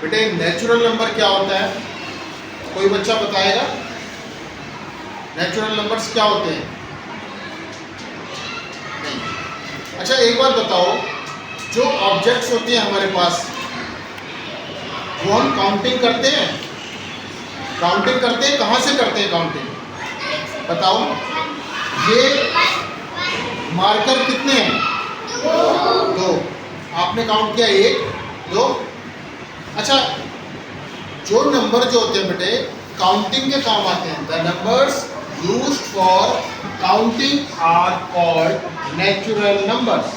बेटे natural number क्या होता है? कोई बच्चा बताएगा? नेचुरल नंबर्स क्या होते हैं? नहीं। अच्छा एक बात बताओ, जो ऑब्जेक्ट्स होते हैं हमारे पास वो हम काउंटिंग करते हैं? काउंटिंग करते हैं, कहाँ से करते हैं काउंटिंग? बताओ। ये मार्कर कितने हैं? दो। आपने काउंट किया 1 2। अच्छा, जो नंबर जो होते हैं बेटे काउंटिंग के काम आते हैं, the numbers used for counting are called natural numbers.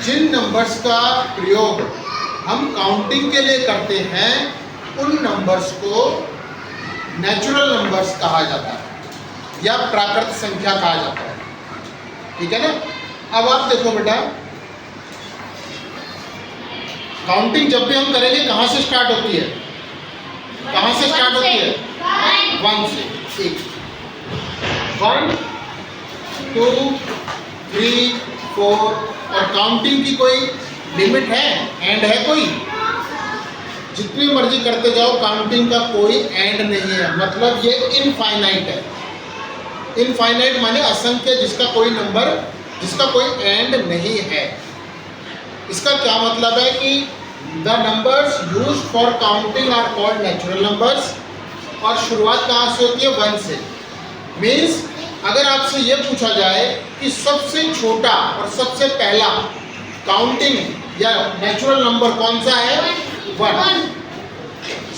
जिन नंबर्स का प्रयोग हम काउंटिंग के लिए करते हैं उन नंबर्स को नेचुरल नंबर्स कहा जाता है या प्राकृत संख्या कहा जाता है। ठीक है ना? अब आप देखो बेटा, काउंटिंग जब भी हम करेंगे कहाँ से स्टार्ट होती है? कहाँ से स्टार्ट होती है? 1 से। 1 2 3 4। और काउंटिंग की कोई लिमिट है? एंड है कोई? जितनी मर्जी करते जाओ, काउंटिंग का कोई एंड नहीं है। मतलब ये इनफाइनाइट है। इनफाइनाइट माने असंख्य, जिसका कोई नंबर, जिसका कोई एंड नहीं है। इसका क्या मतलब है कि the numbers used for counting are called natural numbers. और शुरुआत कहाँ से होती है? 1 से। मीन्स अगर आपसे ये पूछा जाए कि सबसे छोटा और सबसे पहला काउंटिंग या नेचुरल नंबर कौन सा है? 1।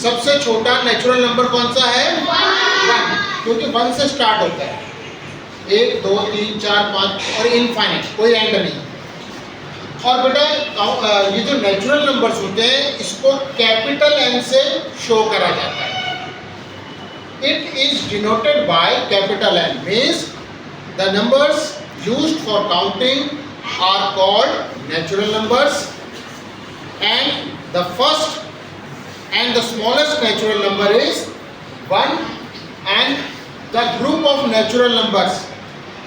सबसे छोटा नेचुरल नंबर कौन सा है? 1, क्योंकि 1 से स्टार्ट होता है। 1 2 3 4 5 और इनफाइनाइट, कोई एंड नहीं। और बेटा ये जो नेचुरल नंबर्स होते हैं इसको कैपिटल एन से शो करा जाता है। It is denoted by capital N. Means the numbers used for counting are called natural numbers, and the first and the smallest natural number is 1, and the group of natural numbers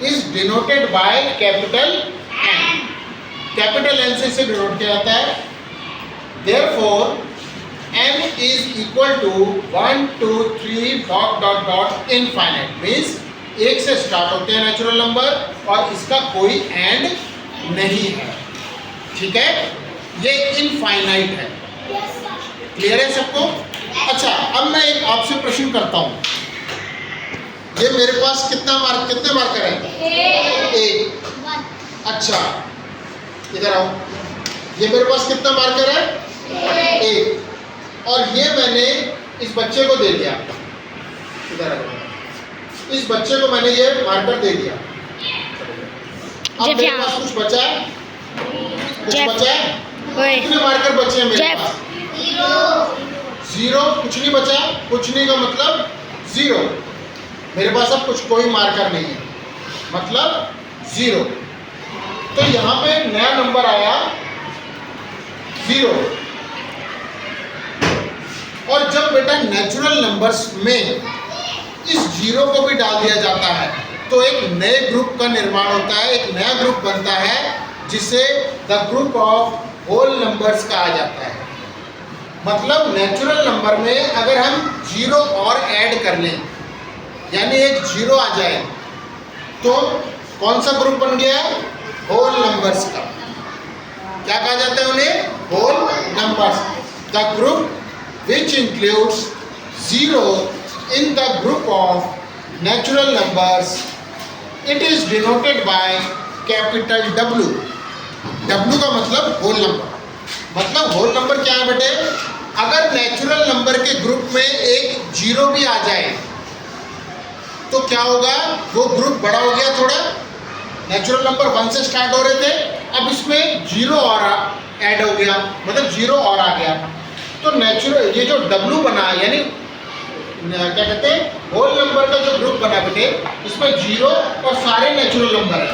is denoted by capital N. Capital N से इसे denote किया जाता है। Therefore n is equal to 1 2 3 dot dot dot infinite। Means 1 से start होते हैं natural number और इसका कोई एंड नहीं है। ठीक है? ये इनफाइनाइट है। क्लियर है सबको? अच्छा, अब मैं एक आपसे प्रश्न करता हूँ। ये मेरे पास कितने मार्कर है? 1। अच्छा इधर आओ। ये मेरे पास कितना मार्कर है? 1। और ये मैंने इस बच्चे को दे दिया। इधर आ। इस बच्चे को मैंने ये मार्कर दे दिया। अब मेरे पास कुछ बचा है? कुछ बचा है? कितने मार्कर बचे हैं मेरे पास? 0। कुछ नहीं बचा। कुछ नहीं का मतलब 0। मेरे पास अब कुछ कोई मार्कर नहीं है, मतलब 0। तो यहाँ पे नया नंबर आया 0। और जब बेटा नेचुरल नंबर्स में इस 0 को भी डाल दिया जाता है तो एक नए ग्रुप का निर्माण होता है, एक नया ग्रुप बनता है जिसे the group of whole numbers कहा जाता है। मतलब नेचुरल नंबर में अगर हम 0 और ऐड कर लें, यानी एक 0 आ जाए, तो कौन सा ग्रुप बन गया? होल नंबर्स का। क्या कहा जाता है उन्हें? Whole numbers. The group which includes 0 in the group of natural numbers, it is denoted by capital W। W का मतलब होल नंबर। मतलब होल नंबर क्या है बेटे? अगर नेचुरल नंबर के ग्रुप में एक 0 भी आ जाए तो क्या होगा? वो ग्रुप बड़ा हो गया थोड़ा। नेचुरल नंबर 1 से स्टार्ट हो रहे थे, अब इसमें 0 और ऐड हो गया, मतलब 0 और आ गया। तो नेचुरल ये जो W बना, यानी क्या कहते हैं, होल नंबर का जो ग्रुप बना बेटे, इसमें 0 और सारे नेचुरल नंबर है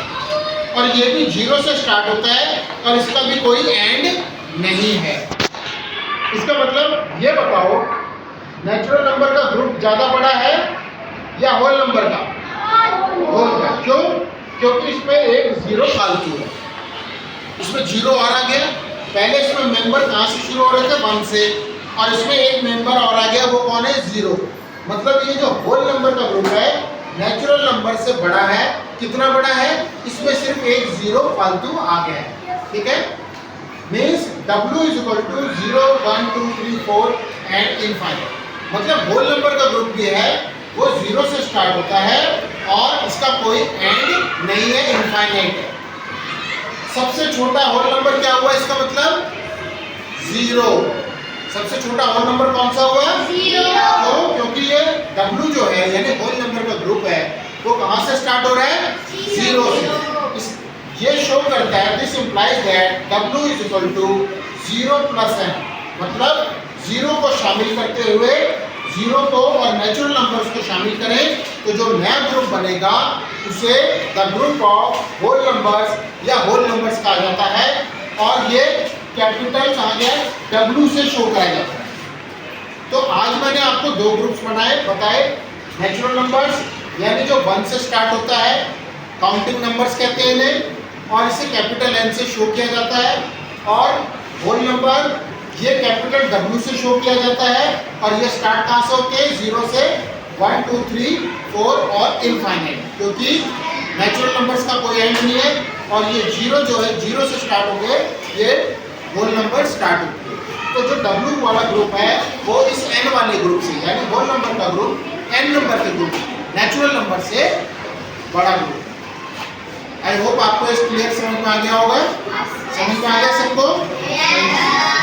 और ये भी 0 से स्टार्ट होता है और इसका भी कोई एंड नहीं है। इसका मतलब ये बताओ, नेचुरल नंबर का ग्रुप ज़्यादा बड़ा है या होल नंबर का? होल का। क्यों? क्योंकि इसमें एक 0 फालतू है, इसमें 0 और आ गया पहले इसमें मेंबर कहाँ से शुरू हो रहे थे 1 से, और इसमें एक मेंबर और आ गया, वो कौन है 0। मतलब ये जो होल नंबर का ग्रुप है नेचुरल नंबर से बड़ा है। कितना बड़ा है? इसमें सिर्फ एक 0 फालतू आ गया है। ठीक है, means W is equal to 0 1 2 3 4 and infinite. मतलब होल नंबर का ग्रुप भी है वो 0 से स्टार्ट होता है और इसका कोई एंड नहीं है, इनफाइनाइट है। सबसे छोटा होल नंबर क्या हुआ? इसका मतलब 0। सबसे छोटा होल नंबर कौन सा हुआ? 0। तो क्योंकि ये W जो है यानी होल नंबर का ग्रुप है वो कहाँ से स्टार्ट हो रहा है? 0 से। ये शो करता है, this implies that W is equal to 0 plus n। मतलब 0 को शामिल करते हुए 0 को और नेचुरल नंबर्स को शामिल करें तो जो नया ग्रुप बनेगा उसे the group of whole numbers या होल नंबर्स कहा जाता है। और ये कैपिटल कहा गया W से शो कराया जाता है। तो आज मैंने आपको दो ग्रुप्स बताए, नेचुरल नंबर्स यानी जो 1 से स्टार्ट होता है, काउंटिंग नंबर्स कहते हैं इन्हें, और इसे कैपिटल N से शो किया जाता है। और होल नंबर ये कैपिटल W से शो किया जाता है और ये स्टार्ट कहाँ से होते हैं? 0 से 1 2 3 4 और इनफाइनाइट, क्योंकि नेचुरल नंबर्स का कोई एंड नहीं है। और ये 0 जो है 0 से स्टार्ट हो गए, ये होल नंबर स्टार्ट होते हैं। तो जो W वाला ग्रुप है वो इस N वाले ग्रुप से यानी होल नंबर का ग्रुप N नंबर के ग्रुप नेचुरल नंबर से बड़ा ग्रुप। आई होप आपको इस क्लियर समझ में आ गया होगा। समझ में आ गया सबको?